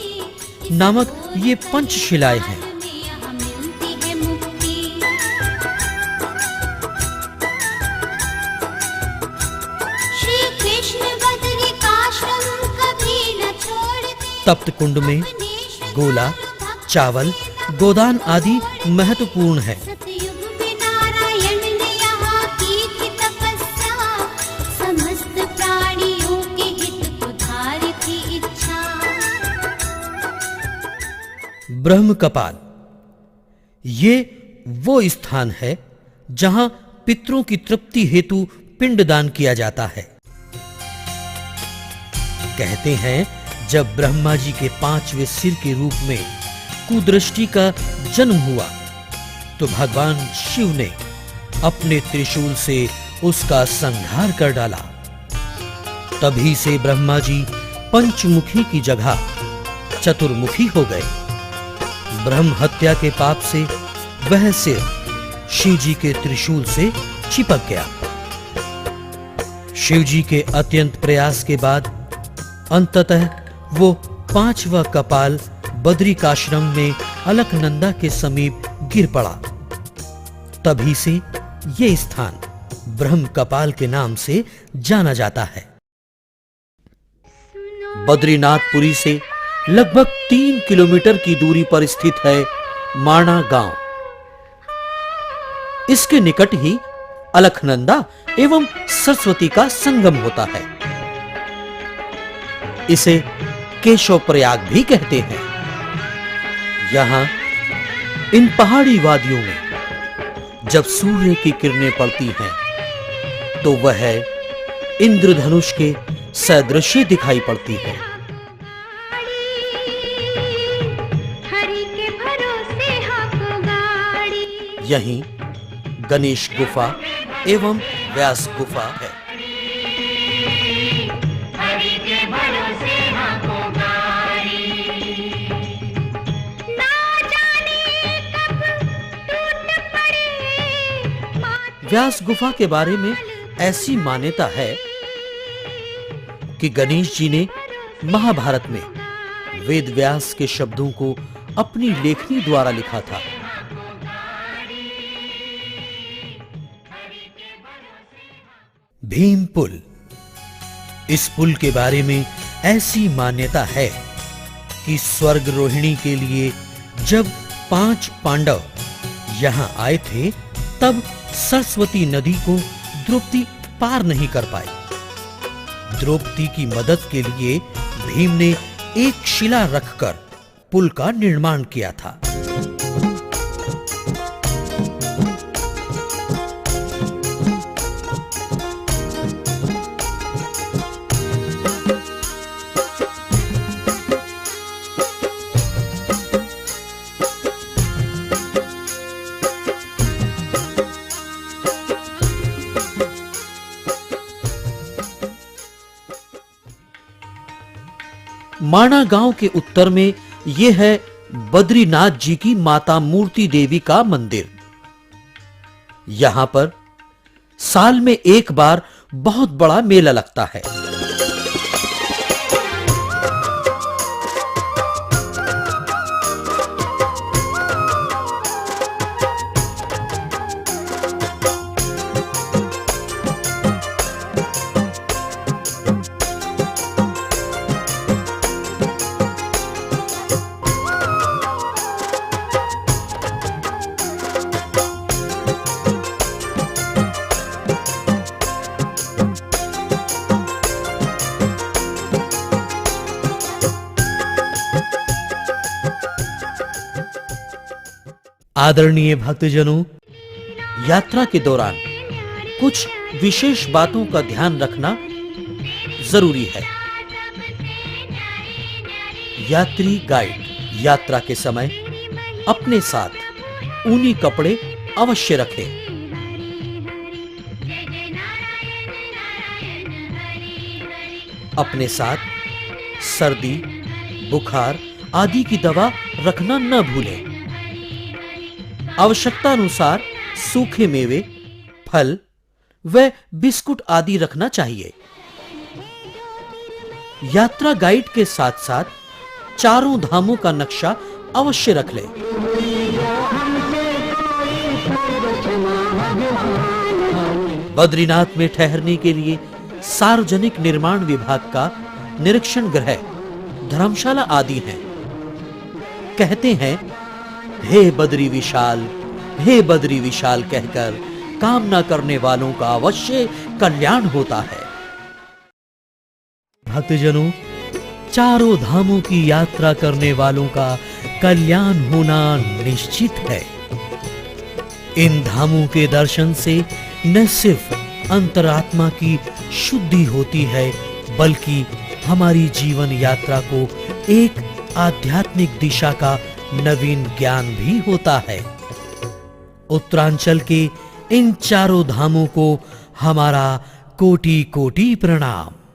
नामक ये 5 शिलाएं हैं। यहाँ मिलती है मुक्ति। श्री कृष्ण बद्रिकाश्रम कभी न छोड़ते। तप्त कुंड में गोला, चावल, गोदान आदि महत्वपूर्ण है। सतयुग में नारायण ने यहाँ की थी तपस्या, समस्त प्राणियों के हित को धारी थी इच्छा। ब्रह्म कपाल ये वो स्थान है जहां पितरों की तृप्ति हेतु पिंडदान किया जाता है। कहते हैं जब ब्रह्मा जी के 5वें सिर के रूप में कुदृष्टि का जन्म हुआ तो भगवान शिव ने अपने त्रिशूल से उसका संहार कर डाला। तभी से ब्रह्मा जी पंचमुखी की जगह चतुर्मुखी हो गए। ब्रह्म हत्या के पाप से वह सिर शिव जी के त्रिशूल से चिपक गया। शिव जी के अत्यंत प्रयास के बाद अंततः वो 5वां कपाल बद्रिकाश्रम में अलकनंदा के समीप गिर पड़ा। तभी से ये स्थान ब्रह्म कपाल के नाम से जाना जाता है। बद्रीनाथपुरी से लगभग 3 किलोमीटर की दूरी पर स्थित है माणा गांव। इसके निकट ही अलकनंदा एवं सरस्वती का संगम होता है। इसे केशव प्रयाग भी कहते हैं। यहां इन पहाड़ी वादियों में जब सूर्य की किरणें पड़ती हैं तो वह इंद्रधनुष के सदृश दिखाई पड़ती है। हरि के भरोसे हाको गाड़ी। यहीं गणेश गुफा एवं व्यास गुफा है। व्यास गुफा के बारे में ऐसी मान्यता है कि गणेश जी ने महाभारत में वेद व्यास के शब्दों को अपनी लेखनी द्वारा लिखा था। भीम पुल, इस पुल के बारे में ऐसी मान्यता है कि स्वर्ग रोहिणी के लिए जब 5 पांडव यहां आए थे तब सरस्वती नदी को द्रौपदी पार नहीं कर पाई। द्रौपदी की मदद के लिए भीम ने एक शिला रखकर पुल का निर्माण किया था। माणा गांव के उत्तर में यह है बद्रीनाथ जी की माता मूर्ति देवी का मंदिर। यहां पर साल में एक बार बहुत बड़ा मेला लगता है। आदरणीय भक्तजनों, यात्रा के दौरान कुछ विशेष बातों का ध्यान रखना जरूरी है। यात्री गाइड यात्रा के समय अपने साथ ऊनी कपड़े अवश्य रखें। अपने साथ सर्दी, बुखार आदि की दवा रखना न भूलें। आवश्यकता अनुसार सूखे मेवे, फल व बिस्कुट आदि रखना चाहिए। यात्रा गाइड के साथ साथ चारों धामों का नक्शा अवश्य रख ले। बद्रीनाथ में ठहरने के लिए सार्वजनिक निर्माण विभाग का निरीक्षण गृह, धर्मशाला आदि हैं। कहते हैं, हे बद्री विशाल, हे बद्री विशाल कहकर कामना करने वालों का अवश्य कल्याण होता है। भक्तजनों, चारों धामों की यात्रा करने वालों का कल्याण होना निश्चित है। इन धामों के दर्शन से न सिर्फ अंतरात्मा की शुद्धि होती है, बल्कि हमारी जीवन यात्रा को एक आध्यात्मिक दिशा का नवीन ज्ञान भी होता है। उत्तरांचल के इन चारों धामों को हमारा कोटि कोटि प्रणाम।